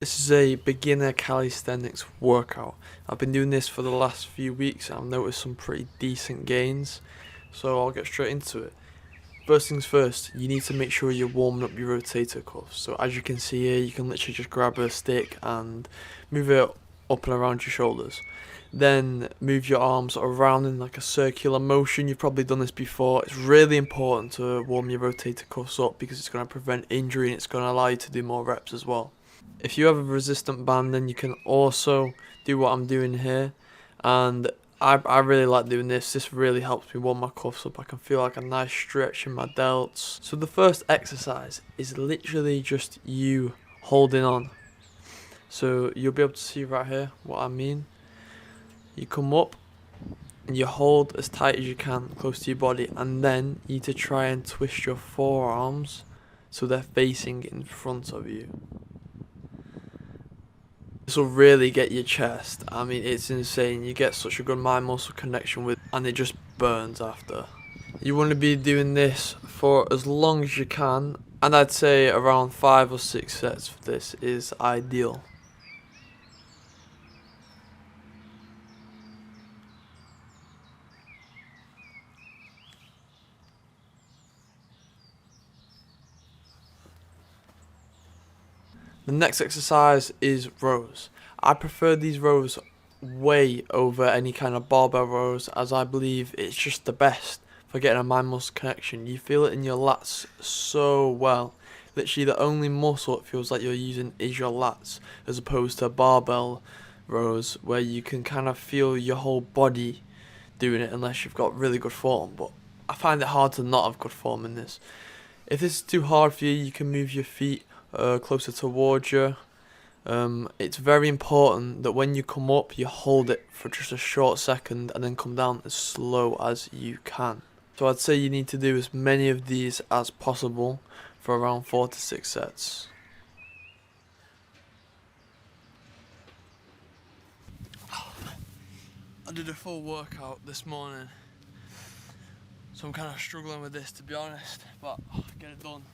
This is a beginner calisthenics workout. I've been doing this for the last few weeks and I've noticed some pretty decent gains, so I'll get straight into it. First things first, you need to make sure you're warming up your rotator cuffs. So as you can see here, you can literally just grab a stick and move it up and around your shoulders. Then move your arms around in like a circular motion. You've probably done this before. It's really important to warm your rotator cuffs up because it's going to prevent injury and it's going to allow you to do more reps as well. If you have a resistant band, then you can also do what I'm doing here, and I really like doing this. This really helps me warm my cuffs up. I can feel like a nice stretch in my delts. So the first exercise is literally just you holding on. So you'll be able to see right here what I mean. You come up and you hold as tight as you can close to your body, and then you need to try and twist your forearms so they're facing in front of you. This will really get your chest. I mean, it's insane. You get such a good mind muscle connection with, and it just burns after. You want to be doing this for as long as you can, and I'd say around 5 or 6 sets for this is ideal. The next exercise is rows. I prefer these rows way over any kind of barbell rows, as I believe it's just the best for getting a mind muscle connection. You feel it in your lats so well. Literally the only muscle it feels like you're using is your lats, as opposed to barbell rows where you can kind of feel your whole body doing it unless you've got really good form. But I find it hard to not have good form in this. If this is too hard for you, you can move your feet closer towards you. It's very important that when you come up, you hold it for just a short second and then come down as slow as you can. So I'd say you need to do as many of these as possible for around 4 to 6 sets. I did a full workout this morning, so I'm kind of struggling with this, to be honest, but get it done.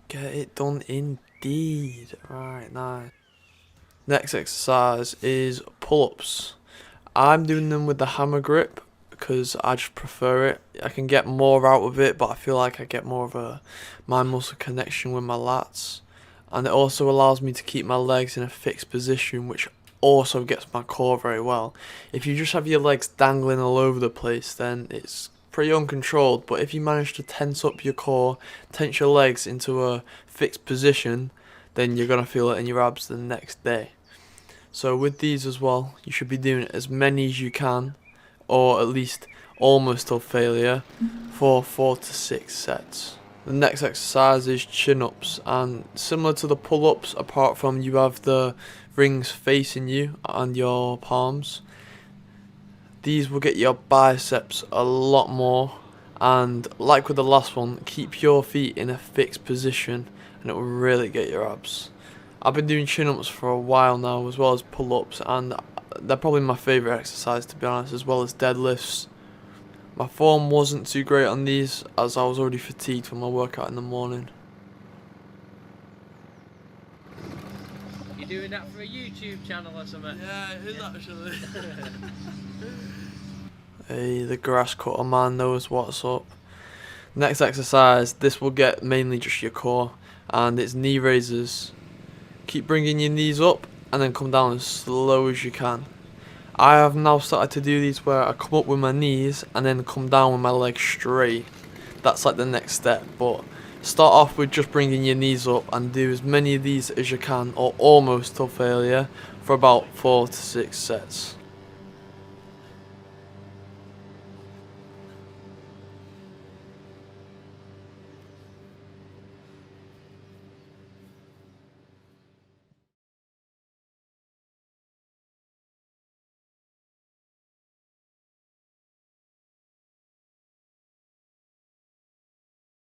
Get it done indeed. Right, nice. Next exercise is pull-ups. I'm doing them with the hammer grip because I just prefer it. I can get more out of it, but I feel like I get more of a mind muscle connection with my lats. And it also allows me to keep my legs in a fixed position, which also gets my core very well. If you just have your legs dangling all over the place, then it's pretty uncontrolled, but if you manage to tense up your core, tense your legs into a fixed position, then you're going to feel it in your abs the next day. So with these as well, you should be doing as many as you can, or at least almost till failure, for 4 to 6 sets. The next exercise is chin-ups, and similar to the pull-ups, apart from you have the rings facing you and your palms, these will get your biceps a lot more, and like with the last one, keep your feet in a fixed position and it will really get your abs. I've been doing chin-ups for a while now, as well as pull-ups, and they're probably my favourite exercise, to be honest, as well as deadlifts. My form wasn't too great on these as I was already fatigued from my workout in the morning. You doing that for a YouTube channel or something? Yeah, it is actually. Hey, the grass cutter man knows what's up. Next exercise, this will get mainly just your core, and it's knee raises. Keep bringing your knees up and then come down as slow as you can. I have now started to do these where I come up with my knees and then come down with my legs straight. That's like the next step, but start off with just bringing your knees up and do as many of these as you can, or almost till failure, for about 4 to 6 sets.